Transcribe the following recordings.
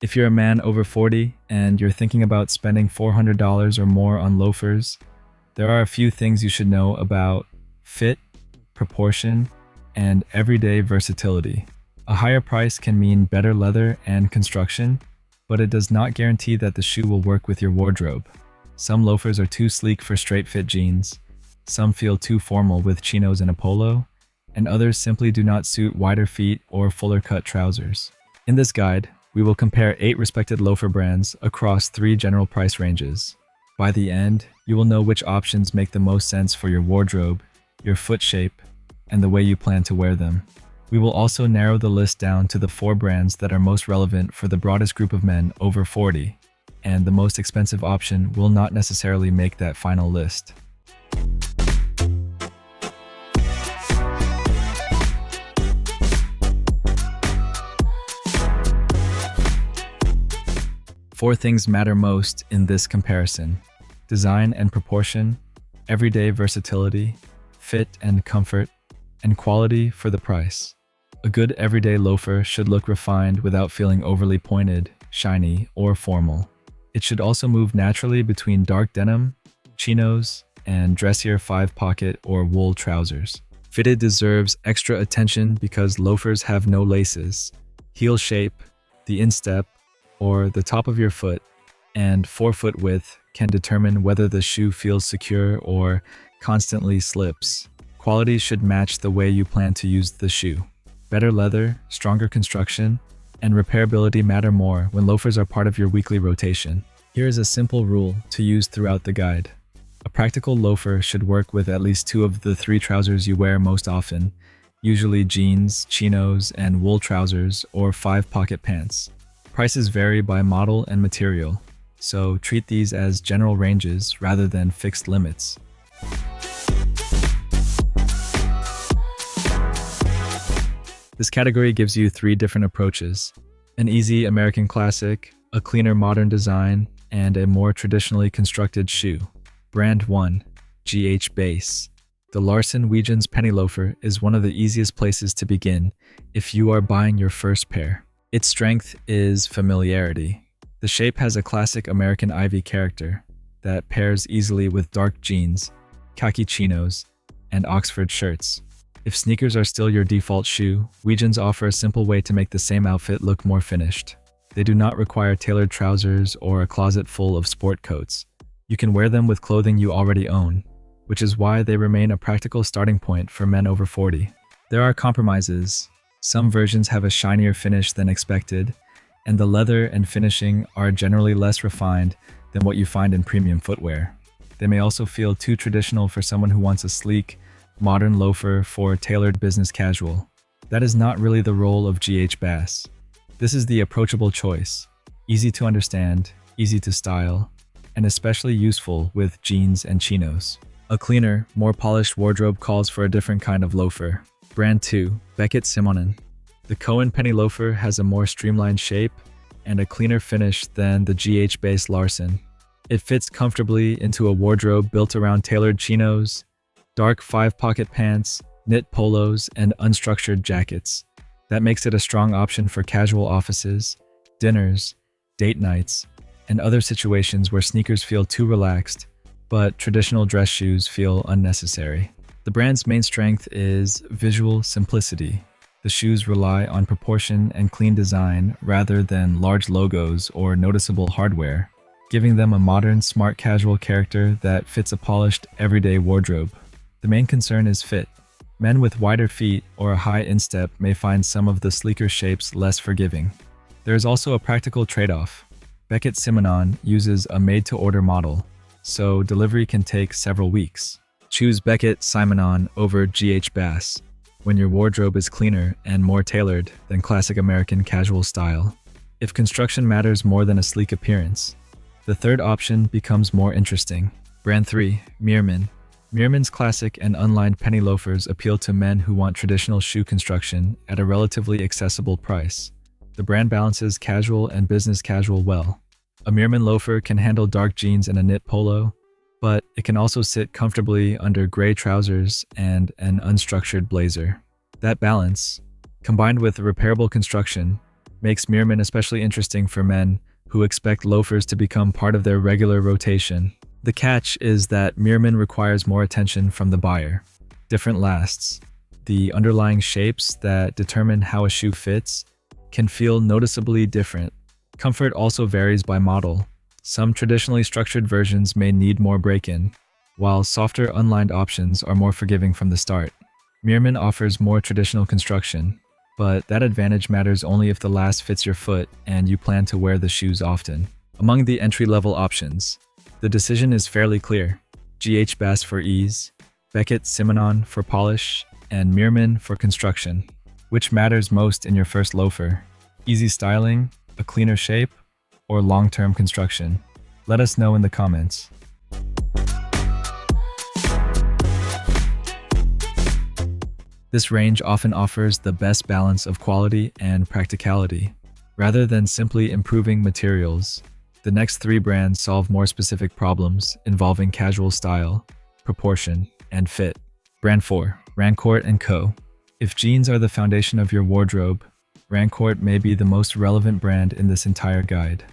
If you're a man over 40 and you're thinking about spending $400 or more on loafers, there are a few things you should know about fit, proportion, and everyday versatility. A higher price can mean better leather and construction, but it does not guarantee that the shoe will work with your wardrobe. Some loafers are too sleek for straight fit jeans, some feel too formal with chinos and a polo, and others simply do not suit wider feet or fuller cut trousers. In this guide, we will compare 8 respected loafer brands across 3 general price ranges. By the end, you will know which options make the most sense for your wardrobe, your foot shape, and the way you plan to wear them. We will also narrow the list down to the 4 brands that are most relevant for the broadest group of men over 40, and the most expensive option will not necessarily make that final list. Four things matter most in this comparison: design and proportion, everyday versatility, fit and comfort, and quality for the price. A good everyday loafer should look refined without feeling overly pointed, shiny, or formal. It should also move naturally between dark denim, chinos, and dressier 5-pocket or wool trousers. Fitted deserves extra attention because loafers have no laces, heel shape, the instep, or the top of your foot, and forefoot width can determine whether the shoe feels secure or constantly slips. Quality should match the way you plan to use the shoe. Better leather, stronger construction, and repairability matter more when loafers are part of your weekly rotation. Here is a simple rule to use throughout the guide. A practical loafer should work with at least 2 of the 3 trousers you wear most often, usually jeans, chinos, and wool trousers, or 5-pocket pants. Prices vary by model and material, so treat these as general ranges rather than fixed limits. This category gives you 3 different approaches: an easy American classic, a cleaner modern design, and a more traditionally constructed shoe. Brand 1, GH Base. The Larson Weejuns Penny Loafer is one of the easiest places to begin if you are buying your first pair. Its strength is familiarity. The shape has a classic American ivy character that pairs easily with dark jeans, khaki chinos, and Oxford shirts. If sneakers are still your default shoe, Weejuns offer a simple way to make the same outfit look more finished. They do not require tailored trousers or a closet full of sport coats. You can wear them with clothing you already own, which is why they remain a practical starting point for men over 40. There are compromises. Some versions have a shinier finish than expected, and the leather and finishing are generally less refined than what you find in premium footwear. They may also feel too traditional for someone who wants a sleek, modern loafer for tailored business casual. That is not really the role of GH Bass. This is the approachable choice, easy to understand, easy to style, and especially useful with jeans and chinos. A cleaner, more polished wardrobe calls for a different kind of loafer. Brand 2, Beckett Simonon. The Cohen Penny Loafer has a more streamlined shape and a cleaner finish than the GH Base Larson. It fits comfortably into a wardrobe built around tailored chinos, dark 5-pocket pants, knit polos, and unstructured jackets. That makes it a strong option for casual offices, dinners, date nights, and other situations where sneakers feel too relaxed, but traditional dress shoes feel unnecessary. The brand's main strength is visual simplicity. The shoes rely on proportion and clean design rather than large logos or noticeable hardware, giving them a modern, smart casual character that fits a polished, everyday wardrobe. The main concern is fit. Men with wider feet or a high instep may find some of the sleeker shapes less forgiving. There is also a practical trade-off. Beckett Simonon uses a made-to-order model, so delivery can take several weeks. Choose Beckett Simonon over GH Bass when your wardrobe is cleaner and more tailored than classic American casual style. If construction matters more than a sleek appearance, the third option becomes more interesting. Brand 3, Meermin. Meermin's classic and unlined penny loafers appeal to men who want traditional shoe construction at a relatively accessible price. The brand balances casual and business casual well. A Meermin loafer can handle dark jeans and a knit polo, but it can also sit comfortably under gray trousers and an unstructured blazer. That balance, combined with repairable construction, makes Meermin especially interesting for men who expect loafers to become part of their regular rotation. The catch is that Meermin requires more attention from the buyer. Different lasts. The underlying shapes that determine how a shoe fits can feel noticeably different. Comfort also varies by model. Some traditionally structured versions may need more break-in, while softer unlined options are more forgiving from the start. Meermin offers more traditional construction, but that advantage matters only if the last fits your foot and you plan to wear the shoes often. Among the entry-level options, the decision is fairly clear. GH Bass for ease, Beckett Simonon for polish, and Meermin for construction. Which matters most in your first loafer? Easy styling, a cleaner shape, or long-term construction? Let us know in the comments. This range often offers the best balance of quality and practicality. Rather than simply improving materials, the next three brands solve more specific problems involving casual style, proportion, and fit. Brand 4, Rancourt & Co. If jeans are the foundation of your wardrobe, Rancourt may be the most relevant brand in this entire guide.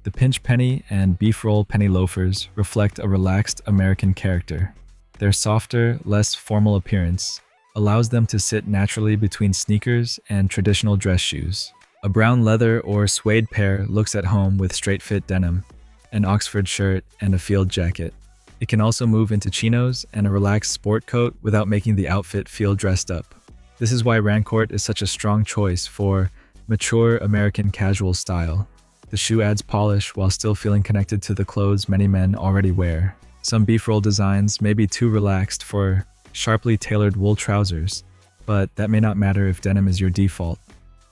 The pinch penny and beef roll penny loafers reflect a relaxed American character. Their softer, less formal appearance allows them to sit naturally between sneakers and traditional dress shoes. A brown leather or suede pair looks at home with straight-fit denim, an Oxford shirt, and a field jacket. It can also move into chinos and a relaxed sport coat without making the outfit feel dressed up. This is why Rancourt is such a strong choice for mature American casual style. The shoe adds polish while still feeling connected to the clothes many men already wear. Some beef roll designs may be too relaxed for sharply tailored wool trousers, but that may not matter if denim is your default.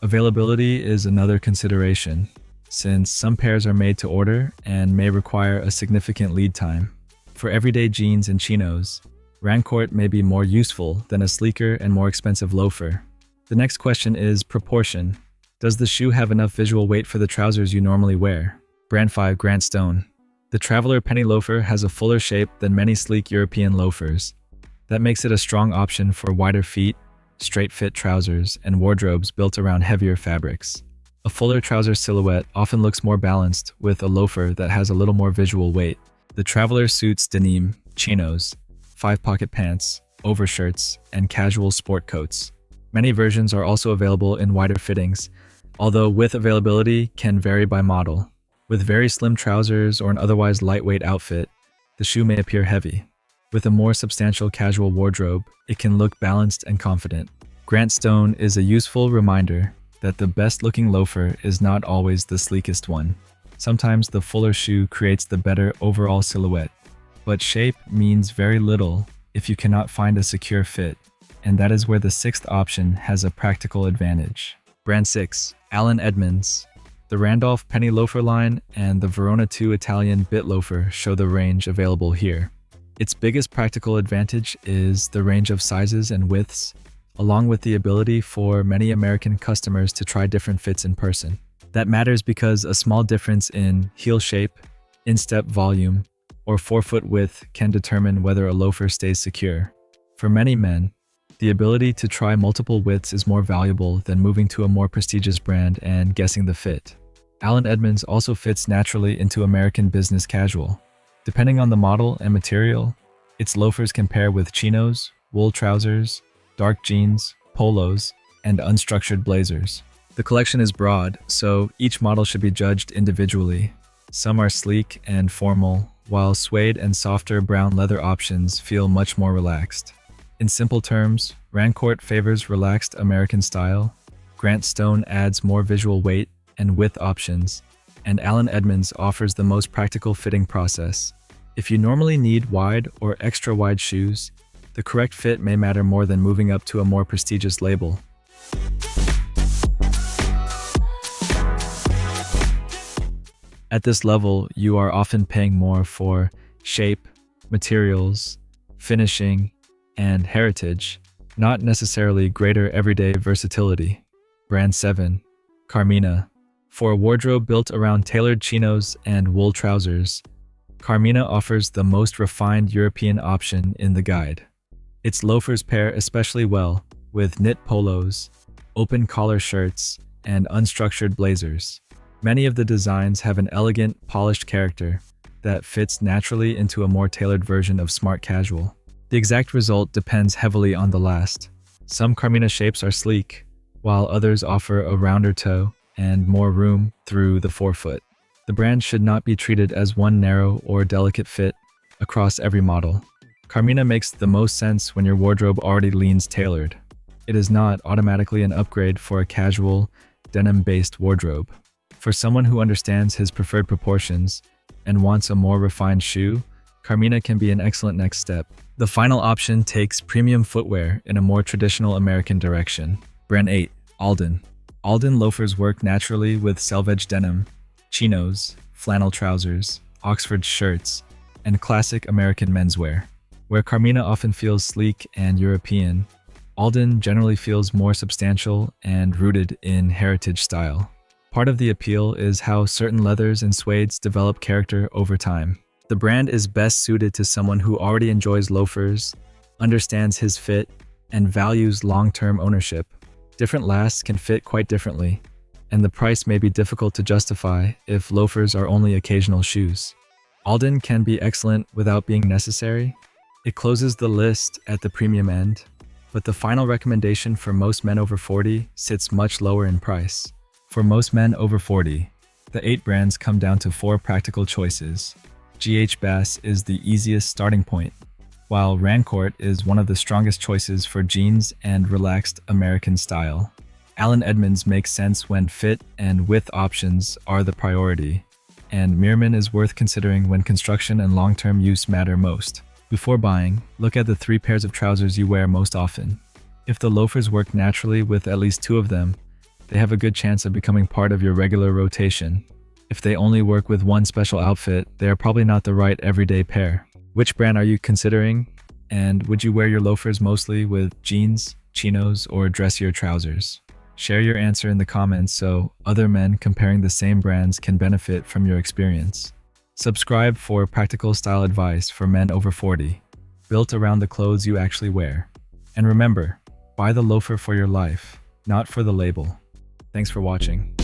Availability is another consideration, since some pairs are made to order and may require a significant lead time. For everyday jeans and chinos, Rancourt may be more useful than a sleeker and more expensive loafer. The next question is proportion. Does the shoe have enough visual weight for the trousers you normally wear? Brand 5, Grant Stone. The Traveler Penny Loafer has a fuller shape than many sleek European loafers. That makes it a strong option for wider feet, straight-fit trousers, and wardrobes built around heavier fabrics. A fuller trouser silhouette often looks more balanced with a loafer that has a little more visual weight. The Traveler suits denim, chinos, 5-pocket pants, overshirts, and casual sport coats. Many versions are also available in wider fittings, although width availability can vary by model. With very slim trousers or an otherwise lightweight outfit, the shoe may appear heavy. With a more substantial casual wardrobe, it can look balanced and confident. Grant Stone is a useful reminder that the best-looking loafer is not always the sleekest one. Sometimes the fuller shoe creates the better overall silhouette. But shape means very little if you cannot find a secure fit, and that is where the sixth option has a practical advantage. Brand 6, Allen Edmonds. The Randolph Penny Loafer line and the Verona 2 Italian Bit Loafer show the range available here. Its biggest practical advantage is the range of sizes and widths, along with the ability for many American customers to try different fits in person. That matters because a small difference in heel shape, instep volume, or forefoot width can determine whether a loafer stays secure. For many men, the ability to try multiple widths is more valuable than moving to a more prestigious brand and guessing the fit. Allen Edmonds also fits naturally into American business casual. Depending on the model and material, its loafers can pair with chinos, wool trousers, dark jeans, polos, and unstructured blazers. The collection is broad, so each model should be judged individually. Some are sleek and formal, while suede and softer brown leather options feel much more relaxed. In simple terms, Rancourt favors relaxed American style, Grant Stone adds more visual weight and width options, and Allen Edmonds offers the most practical fitting process. If you normally need wide or extra wide shoes, the correct fit may matter more than moving up to a more prestigious label. At this level, you are often paying more for shape, materials, finishing, and heritage, not necessarily greater everyday versatility. Brand 7, Carmina. For a wardrobe built around tailored chinos and wool trousers, Carmina offers the most refined European option in the guide. Its loafers pair especially well with knit polos, open collar shirts, and unstructured blazers. Many of the designs have an elegant, polished character that fits naturally into a more tailored version of smart casual. The exact result depends heavily on the last. Some Carmina shapes are sleek, while others offer a rounder toe and more room through the forefoot. The brand should not be treated as one narrow or delicate fit across every model. Carmina makes the most sense when your wardrobe already leans tailored. It is not automatically an upgrade for a casual, denim-based wardrobe. For someone who understands his preferred proportions and wants a more refined shoe, Carmina can be an excellent next step. The final option takes premium footwear in a more traditional American direction. Brand 8. Alden. Alden loafers work naturally with selvage denim, chinos, flannel trousers, Oxford shirts, and classic American menswear. Where Carmina often feels sleek and European, Alden generally feels more substantial and rooted in heritage style. Part of the appeal is how certain leathers and suedes develop character over time. The brand is best suited to someone who already enjoys loafers, understands his fit, and values long-term ownership. Different lasts can fit quite differently, and the price may be difficult to justify if loafers are only occasional shoes. Alden can be excellent without being necessary. It closes the list at the premium end, but the final recommendation for most men over 40 sits much lower in price. For most men over 40, the 8 brands come down to 4 practical choices. GH Bass is the easiest starting point, while Rancourt is one of the strongest choices for jeans and relaxed American style. Edmonds makes sense when fit and width options are the priority, and Meermin is worth considering when construction and long-term use matter most. Before buying, look at the 3 pairs of trousers you wear most often. If the loafers work naturally with at least 2 of them, they have a good chance of becoming part of your regular rotation. If they only work with one special outfit, they are probably not the right everyday pair. Which brand are you considering? And would you wear your loafers mostly with jeans, chinos, or dressier trousers? Share your answer in the comments so other men comparing the same brands can benefit from your experience. Subscribe for practical style advice for men over 40, built around the clothes you actually wear. And remember, buy the loafer for your life, not for the label. Thanks for watching.